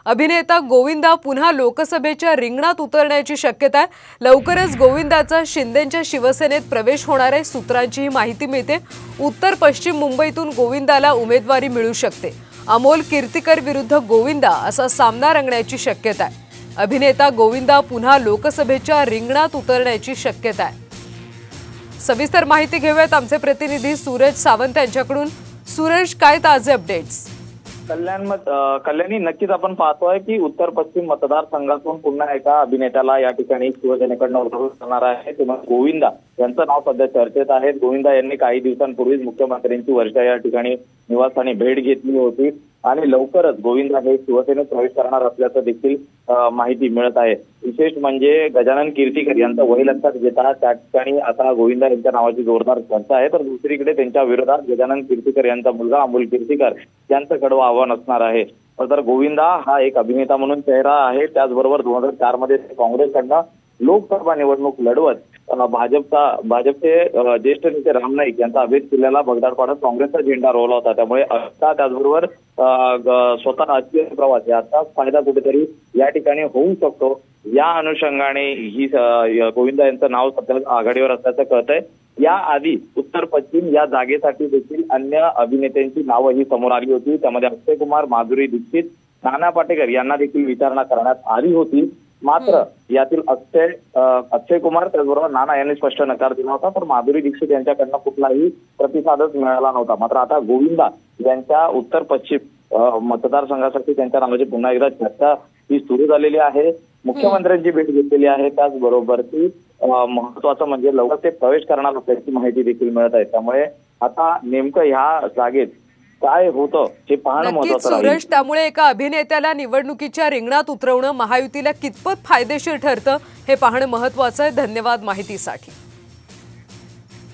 अभिनेता गोविंदा पुन्हा लोकसभेच्या रिंगणात उतरण्याची शक्यता आहे। लवकरच गोविंदाचा शिंदेंच्या शिवसेनेत प्रवेश होणार आहे। सूत्रांची ही माहिती मिळते। उत्तर पश्चिम मुंबईतून गोविंदाला उमेदवारी मिळू शकते। अमोल कीर्तिकर विरुद्ध गोविंदा असा सामना रंगण्याची शक्यता आहे। अभिनेता गोविंदा पुन्हा लोकसभेच्या रिंगणात उतरण्याची शक्यता आहे। सविस्तर माहिती घेऊयात आमचे प्रतिनिधी सूरज सावंत यांच्याकडून। सूरज, काय ताजे अपडेट्स? कल्याणी, नक्कीच आपण पाहतोय की उत्तर पश्चिम मतदारसंघातून पुन्हा एका अभिनेत्याला या ठिकाणी शिवसेनेकडून उमेदवारी करणार आहे। ते म्हणजे गोविंदा यांचं नाव सध्या चर्चेत आहे। गोविंदा यांनी काही दिवसांपूर्वीच मुख्यमंत्र्यांची वर्षा या ठिकाणी निवासस्थानी भेट घेतली होती आणि लवकरच गोविंदा हे शिवसेनेत प्रवेश करणार असल्याचं देखील माहिती मिळत आहे। विशेष म्हणजे गजानन कीर्तिकर यांचं वय लक्षात घेता त्या ठिकाणी आता गोविंदा यांच्या नावाची जोरदार चर्चा आहे। तर दुसरीकडे त्यांच्या विरोधात गजानन कीर्तिकर यांचा मुलगा अमोल कीर्तिकर यांचं कडवं आव्हान असणार आहे। तर गोविंदा हा एक अभिनेता म्हणून चेहरा आहे। त्याचबरोबर 2004 मध्ये काँग्रेसकडनं लोकसभा निवडणूक लढवत भाजपचे ज्येष्ठ नेते राम नाईक यांचा अभेद किल्ल्याला भगदाड पाडत काँग्रेसचा झेंडा रोवला होता। त्यामुळे आता त्याचबरोबर स्वतः राजकीय प्रवास याचा फायदा कुठेतरी या ठिकाणी होऊ शकतो। या अनुषंगाने ही गोविंदा यांचं नाव सध्या आघाडीवर असल्याचं कळतंय। याआधी उत्तर पश्चिम या जागेसाठी देखील अन्य अभिनेत्यांची नावं ही समोर आली होती। त्यामध्ये अक्षय कुमार, माधुरी दीक्षित, नाना पाटेकर यांना देखील विचारणा करण्यात आली होती। मात्र यातील अक्षय कुमार त्याचबरोबर नाना यांनी स्पष्ट नकार दिला होता। तर माधुरी दीक्षित यांच्याकडनं कुठलाही प्रतिसादच मिळाला नव्हता। मात्र आता गोविंदा यांच्या उत्तर पश्चिम मतदारसंघासाठी त्यांच्या नावाची पुन्हा एकदा चर्चा ही सुरू झालेली आहे। मुख्यमंत्र्यांची भेट घेतलेली आहे। त्याचबरोबर ती महत्वाचं म्हणजे लवकर ते प्रवेश करणार असल्याची माहिती देखील मिळत आहे। त्यामुळे आता नेमकं ह्या जागेत काय होतं हे पाहणं महत्त्वाचं आहे। सूरज, त्यामुळे एका अभिनेत्याला निवडणुकीच्या रिंगणात उतरवणं महायुतीला कितपत फायदेशीर ठरतं हे पाहणं महत्त्वाचं आहे। धन्यवाद माहितीसाठी।